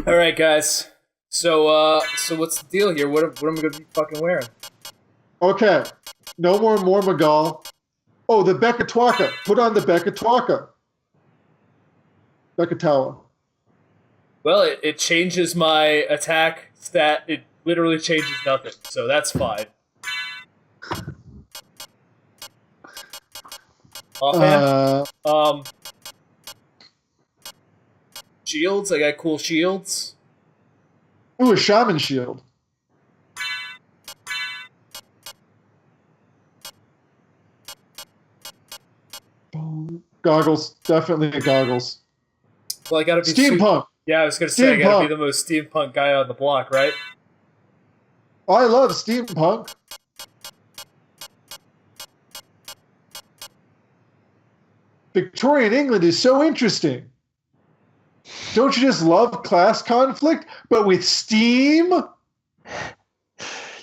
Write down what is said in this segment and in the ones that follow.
All right, guys. So what's the deal here? What am I gonna be fucking wearing? Okay. No more Mormagal. Oh, the Bekatwaka. Put on the Bekatwaka. Bekatawa. Well, it changes my attack stat. It literally changes nothing, so that's fine. Offhand, shields. I got cool shields. Ooh, a shaman shield. Goggles. Definitely goggles. Well, I gotta be steampunk. Yeah, I was gonna say I gotta be the most steampunk guy on the block, right? I love steampunk. Victorian England is so interesting. Don't you just love class conflict, but with steam?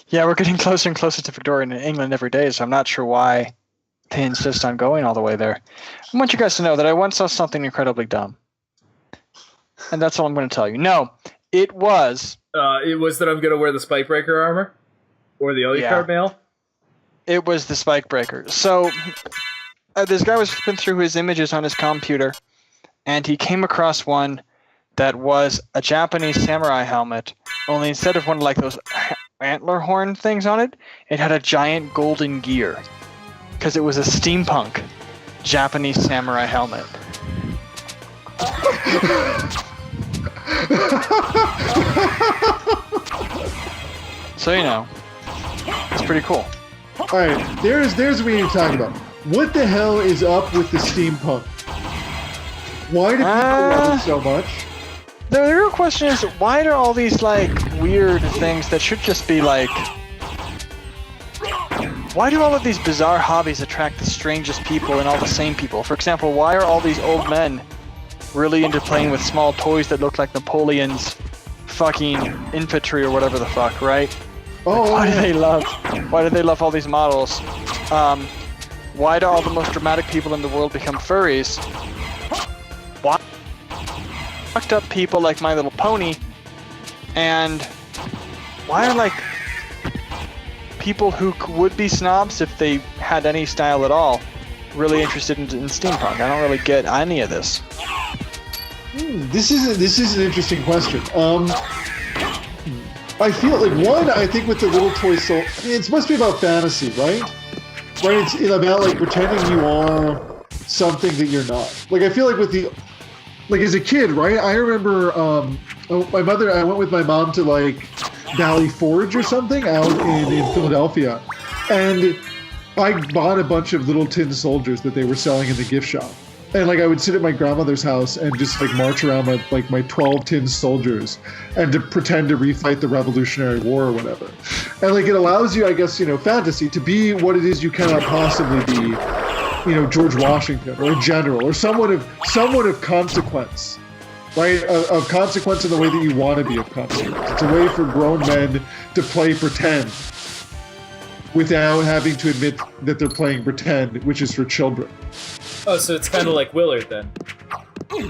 Yeah, we're getting closer and closer to Victorian England every day, so I'm not sure why they insist on going all the way there. I want you guys to know that I once saw something incredibly dumb. And that's all I'm going to tell you. No, it was... It was that I'm going to wear the Spikebreaker armor? Or the Alucard mail? It was the Spikebreaker. So, this guy was flipping through his images on his computer, and he came across one that was a Japanese samurai helmet, only instead of one of like those antler horn things on it, it had a giant golden gear. Because it was a steampunk Japanese samurai helmet. So, you know, it's pretty cool. Alright, there's what we need to talk about. What the hell is up with the steampunk? Why do people love it so much? The real question is, why do all these, like, weird things that should just be, like... Why do all of these bizarre hobbies attract the strangest people and all the same people? For example, why are all these old men really into playing with small toys that look like Napoleon's fucking infantry or whatever the fuck, right? Oh, why do they love all these models? Why do all the most dramatic people in the world become furries? Why fucked up people like My Little Pony? And why are like people who would be snobs if they had any style at all really interested in steampunk? I don't really get any of this. This is an interesting question. I feel like I think with the little toy soul, it's supposed to be about fantasy, right? Right? It's about like pretending you are something that you're not. Like I feel like like as a kid, right? I remember I went with my mom to like Valley Forge or something out in Philadelphia, and I bought a bunch of little tin soldiers that they were selling in the gift shop. And like I would sit at my grandmother's house and just like march around my 12 tin soldiers and to pretend to refight the Revolutionary War or whatever. And like it allows you, I guess, fantasy to be what it is you cannot possibly be, George Washington or a general or someone of consequence, right? Of consequence in the way that you want to be of consequence. It's a way for grown men to play pretend without having to admit that they're playing pretend, which is for children. Oh, so it's kind of like Willard then.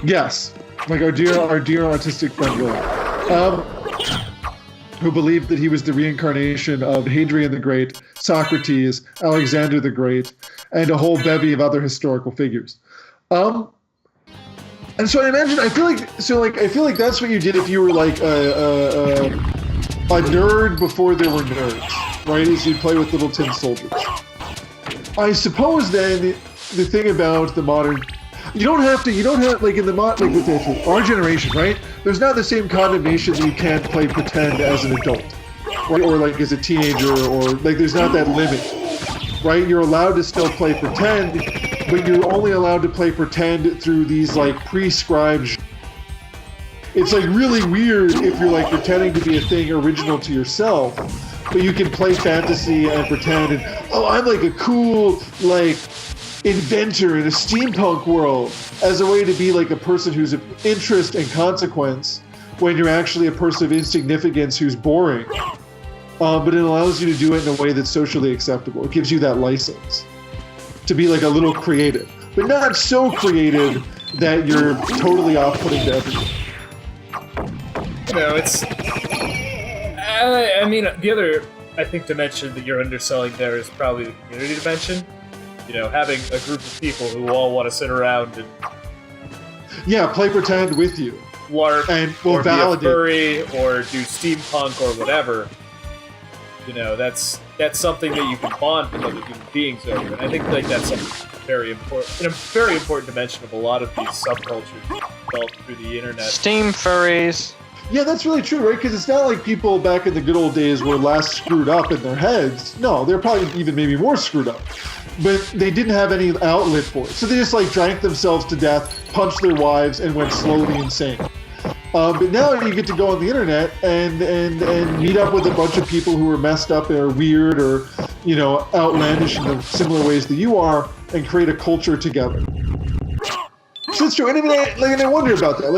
Yes, like our dear autistic friend Willard, who believed that he was the reincarnation of Hadrian the Great, Socrates, Alexander the Great, and a whole bevy of other historical figures. And so I imagine, I feel like that's what you did if you were like a nerd before there were nerds, right? Is you'd play with little tin soldiers. I suppose then. The thing about the modern, you don't have like in the with our generation, right? There's not the same condemnation that you can't play pretend as an adult, right? Or like as a teenager, or like there's not that limit, right? You're allowed to still play pretend, but you're only allowed to play pretend through these like prescribed. It's like really weird if you're like pretending to be a thing original to yourself, but you can play fantasy and pretend and I'm like a cool like inventor in a steampunk world as a way to be like a person who's of interest and consequence when you're actually a person of insignificance who's boring. But it allows you to do it in a way that's socially acceptable. It gives you that license to be like a little creative, but not so creative that you're totally off-putting to everyone. it's. I mean, the other, I think, dimension that you're underselling there is probably the community dimension. Having a group of people who all want to sit around and play pretend with you, LARP, and will or validate. Be a furry, or do steampunk or whatever. That's something that you can bond with other human beings over, and I think that's something very important, and a very important dimension of a lot of these subcultures developed through the internet. Steam furries. Yeah, that's really true, right? Because it's not like people back in the good old days were less screwed up in their heads. No, they're probably even maybe more screwed up. But they didn't have any outlet for it. So they just drank themselves to death, punched their wives, and went slowly insane. But now you get to go on the internet and meet up with a bunch of people who are messed up or weird or, outlandish in the similar ways that you are, and create a culture together. So it's true. And I wonder about that.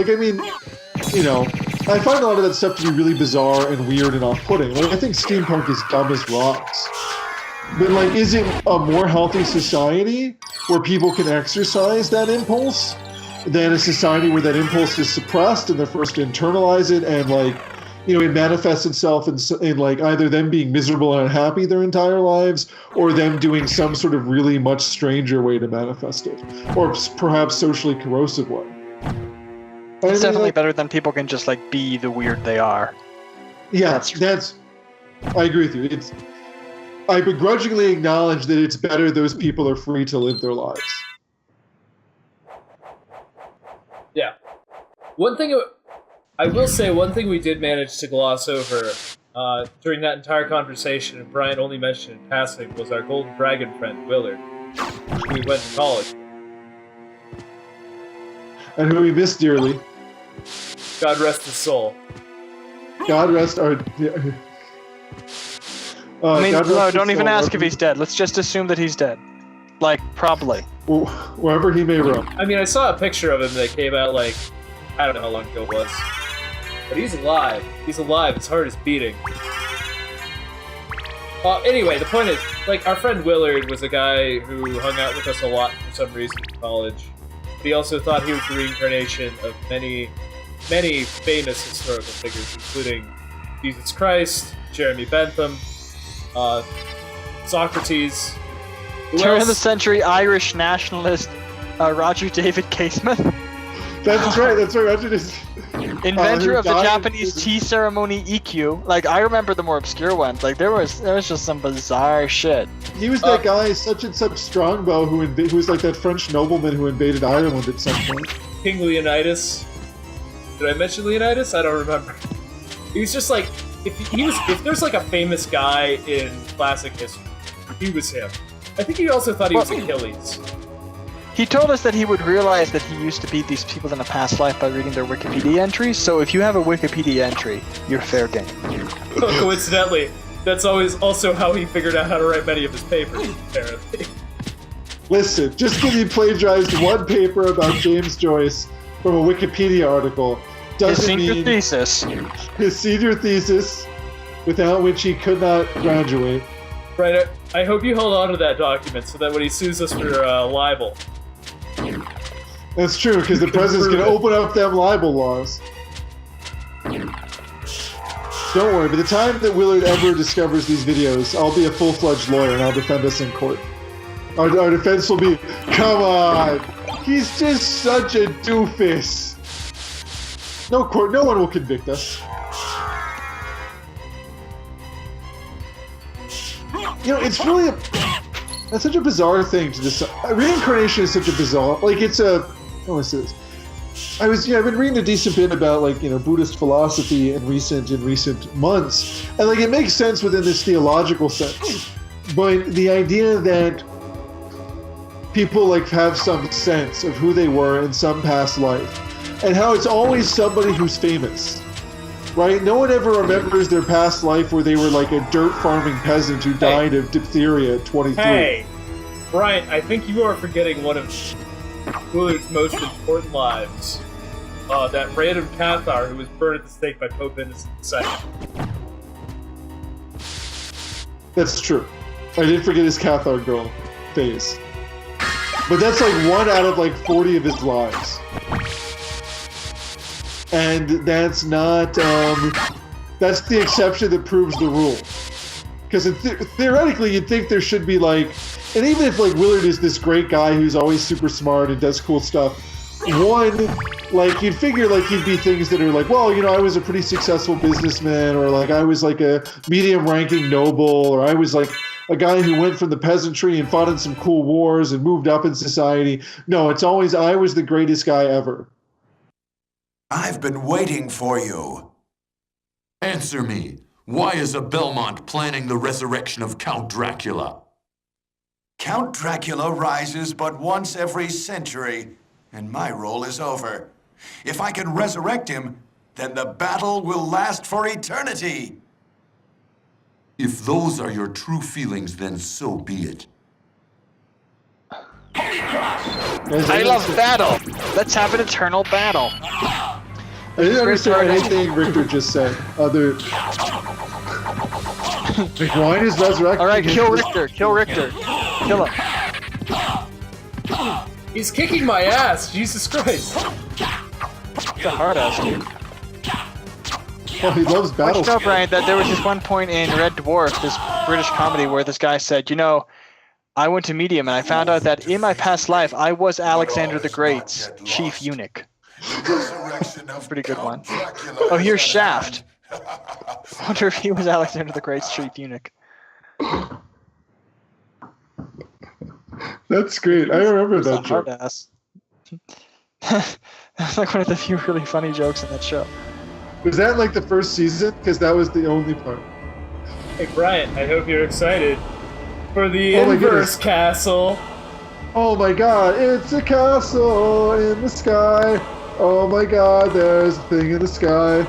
I find a lot of that stuff to be really bizarre and weird and off-putting. I think steampunk is dumb as rocks. But is it a more healthy society where people can exercise that impulse than a society where that impulse is suppressed and they're forced to internalize it and it manifests itself in either them being miserable and unhappy their entire lives or them doing some sort of really much stranger way to manifest it, or perhaps socially corrosive way. It's definitely better than people can just be the weird they are. Yeah, I agree with you. I begrudgingly acknowledge that it's better those people are free to live their lives. Yeah. One thing we did manage to gloss over during that entire conversation, and Bryant only mentioned in passing, was our golden dragon friend, Willard, who we went to college with. And who we miss dearly. God rest his soul. God rest our... don't even ask if he's dead. Let's just assume that he's dead. Probably. Wherever he may roam. I mean, I saw a picture of him that came out, I don't know how long ago it was. But he's alive. He's alive. His heart is beating. Anyway, the point is, our friend Willard was a guy who hung out with us a lot for some reason in college. But he also thought he was the reincarnation of many, many famous historical figures, including Jesus Christ, Jeremy Bentham, Socrates. Turn of the century Irish nationalist Roger David Casement. That's right, Roger David. Inventor of the Japanese tea ceremony EQ. I remember the more obscure ones. There was just some bizarre shit. He was that guy, such and such Strongbow, who was that French nobleman who invaded Ireland at some point. King Leonidas. Did I mention Leonidas? I don't remember. He was just if there's a famous guy in classic history, he was him. I think he also thought he was Achilles. He told us that he would realize that he used to beat these people in a past life by reading their Wikipedia entries, so if you have a Wikipedia entry, you're fair game. Coincidentally, that's always also how he figured out how to write many of his papers, apparently. Listen, just because he plagiarized one paper about James Joyce from a Wikipedia article doesn't mean... His senior thesis, without which he could not graduate. Right, I hope you hold on to that document so that when he sues us for libel... That's true, because the president's going to open up them libel laws. Don't worry, by the time that Willard ever discovers these videos, I'll be a full-fledged lawyer and I'll defend us in court. Our defense will be, come on, he's just such a doofus. No one will convict us. It's really that's such a bizarre thing to decide. Reincarnation is such a bizarre, I've been reading a decent bit about Buddhist philosophy in recent months, and it makes sense within this theological sense. But the idea that people have some sense of who they were in some past life, and how it's always somebody who's famous. Right? No one ever remembers their past life where they were a dirt farming peasant who died of diphtheria at 23. Hey, Brian, I think you are forgetting one of Willard's most important lives. That random Cathar who was burned at the stake by Pope Innocent II. That's true. I did forget his Cathar girl phase. But that's one out of 40 of his lives. and that's not that's the exception that proves the rule. Because theoretically, you'd think there should be like, and even if like Willard is this great guy who's always super smart and does cool stuff, like you'd figure like he'd be things that are like, well, you know, I was a pretty successful businessman, or like I was like a medium-ranking noble, or I was like a guy who went from the peasantry and fought in some cool wars and moved up in society. No, it's always I was the greatest guy ever. I've been waiting for you. Answer me. Why is a Belmont planning the resurrection of Count Dracula? Count Dracula rises but once every century, and my role is over. If I can resurrect him, then the battle will last for eternity. If those are your true feelings, then so be it. I love battle. Let's have an eternal battle. I didn't understand anything Richter just said. Other like, why is resurrecting? All right, kill Richter. Kill Richter. Kill him. He's kicking my ass. Jesus Christ. It's a hard ass, dude. Well, he loves Don't you battles. know, Brian, that there was this one point in Red Dwarf, this British comedy, where this guy said, you know, I went to Medium and I found out that in my past life I was Alexander the Great's chief eunuch. Pretty good one. Oh, here's Shaft. I wonder if he was Alexander the Great's chief eunuch. That's great. I remember It's a that hard joke. ass. That's like one of the few really funny jokes in that show. Was that like the first season? Because that was the only part. Hey, Brian, I hope you're excited for the Oh my Inverse goodness. Castle. Oh my god, it's a castle in the sky. Oh my god, there's a thing in the sky.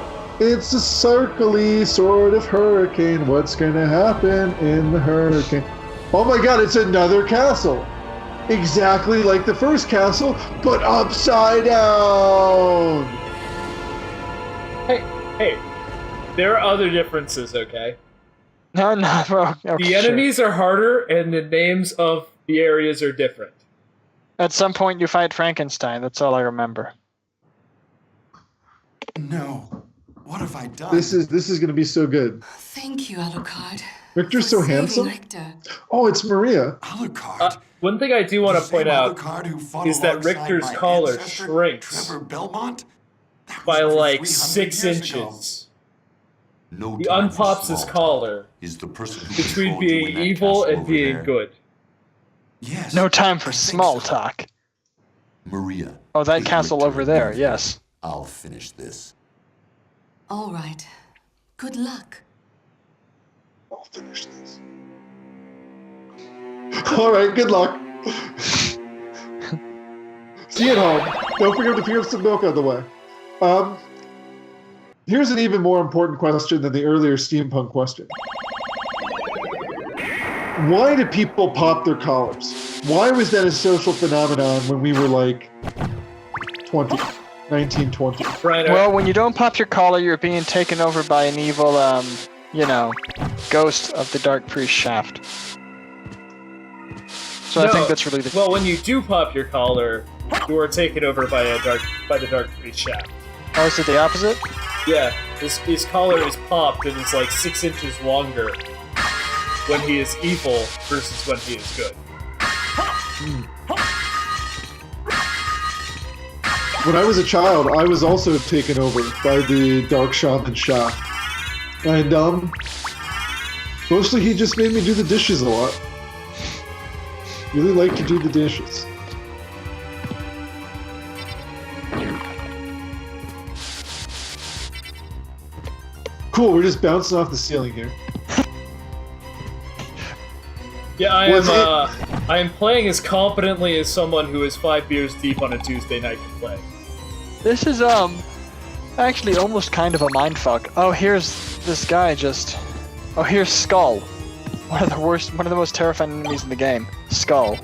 It's a circly sort of hurricane. What's gonna happen in the hurricane? Oh my god, it's another castle. Exactly like the first castle, but upside down. Hey, there are other differences, okay? No, bro. The enemies are harder, and the names of the areas are different. At some point, you fight Frankenstein. That's all I remember. No. What have I done? This is gonna be so good. Thank you, Alucard. Victor's for so saving handsome. Richter. Oh, it's Maria. Alucard. One thing I do want The to point same out Alucard who fought is that alongside Richter's my collar ancestor, shrinks Trevor Belmont? That was by over like 300 6 years ago. inches. No He time for unpops his small talk. collar Is the person who between controlled you being in that evil castle and over being there. good. Yes. No time for I think small so. talk. Maria. Oh, that is castle Richter over there, moving? yes. I'll finish this. All right. Good luck. I'll finish this. All right, good luck. See you at home. Don't forget to pick up some milk on the way. Here's an even more important question than the earlier steampunk question. Why do people pop their collars? Why was that a social phenomenon when we were like 1920? Brian, Well, when you don't pop your collar, you're being taken over by an evil, ghost of the Dark Priest Shaft. So I No. think that's really the... well, when you do pop your collar, you are taken over by the Dark Priest Shaft. Oh, is it the opposite? Yeah, his collar is popped and is like 6 inches longer when he is evil versus when he is good. When I was a child, I was also taken over by the Dark Shaman Shaft. And, mostly he just made me do the dishes a lot. Really like to do the dishes. Cool, we're just bouncing off the ceiling here. Yeah, Was I am playing as competently as someone who is 5 beers deep on a Tuesday night to play. This is, actually almost kind of a mindfuck. Oh, here's this guy just... Oh, here's Skull. One of the most terrifying enemies in the game. Skull.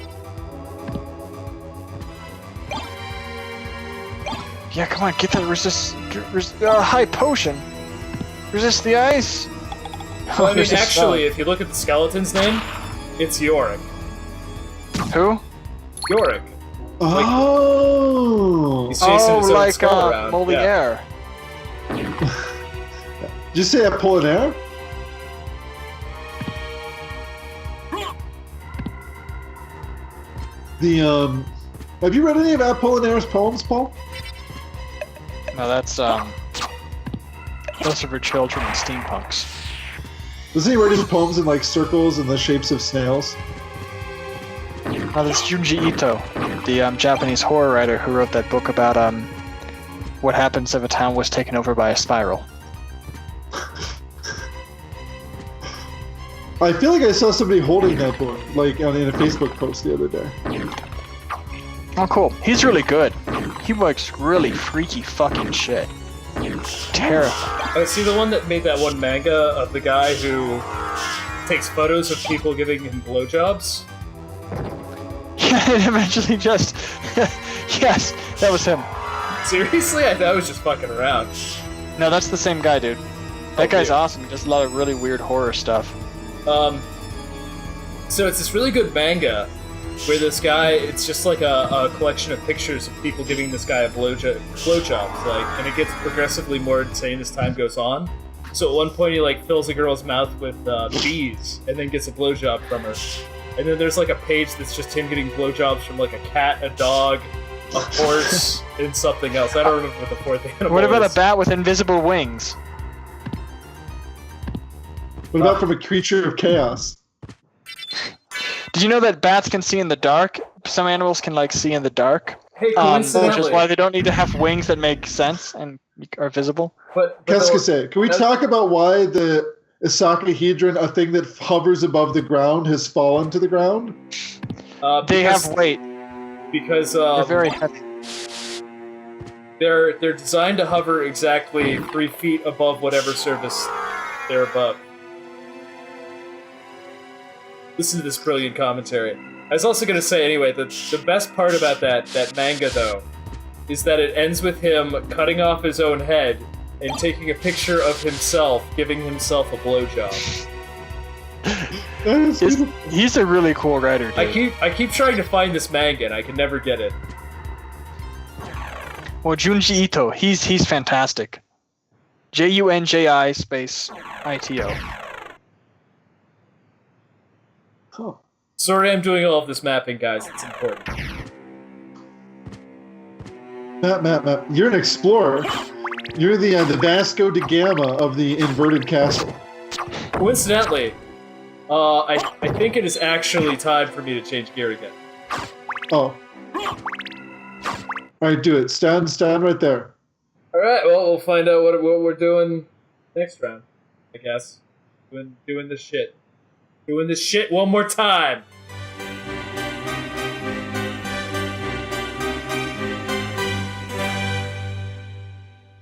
Yeah, come on, get that high potion. Resist the ice. Well, I mean, there's a actually, if you look at the skeleton's name, it's Yorick. spell. Who? Yorick. Oh! He's chasing his own like skull around. Moliere. Did you say Apollinaire? Have you read any of Apollinaire's poems, Paul? No, that's those are for children and steampunks. Doesn't he write his poems in like circles and the shapes of snails? Oh, this Junji Ito, the Japanese horror writer who wrote that book about what happens if a town was taken over by a spiral. I feel like I saw somebody holding that book, like in a Facebook post the other day. Oh, cool. He's really good. He works really freaky fucking shit. Terrifying. See the one that made that one manga of the guy who takes photos of people giving him blowjobs? Yeah, it eventually just... yes, that was him. Seriously? I thought I was just fucking around. No, that's the same guy, dude. That guy's awesome. He does a lot of really weird horror stuff. So it's this really good manga where this guy, it's just like a collection of pictures of people giving this guy a blowjobs, like, and it gets progressively more insane as time goes on. So at one point he like fills a girl's mouth with bees and then gets a blowjob from her. And then there's like a page that's just him getting blowjobs from like a cat, a dog, a horse, and something else. I don't remember what the fourth animal What about is. a bat with invisible wings? What about from a creature of chaos? Did you know that bats can see in the dark? Some animals can like see in the dark. Hey, Which coincidentally, is why they don't need to have wings that make sense and are visible. but Qu'est-ce que c'est? Can we talk about why the icosahedron, a thing that hovers above the ground, has fallen to the ground? They have weight. because They're very heavy. they're designed to hover exactly 3 feet above whatever surface they're above. Listen to this brilliant commentary. I was also going to say, anyway, that the best part about that manga, though, is that it ends with him cutting off his own head and taking a picture of himself, giving himself a blowjob. He's a really cool writer, dude. I keep trying to find this manga, and I can never get it. Well, Junji Ito, he's fantastic. Junji space ITO. Huh. Sorry I'm doing all of this mapping, guys. It's important. Matt. You're an explorer. You're the Vasco da Gama of the inverted castle. Coincidentally, I think it is actually time for me to change gear again. Oh. Alright, do it. Stand right there. Alright, well, we'll find out what we're doing next round, I guess. Doing this shit. Doing this shit one more time!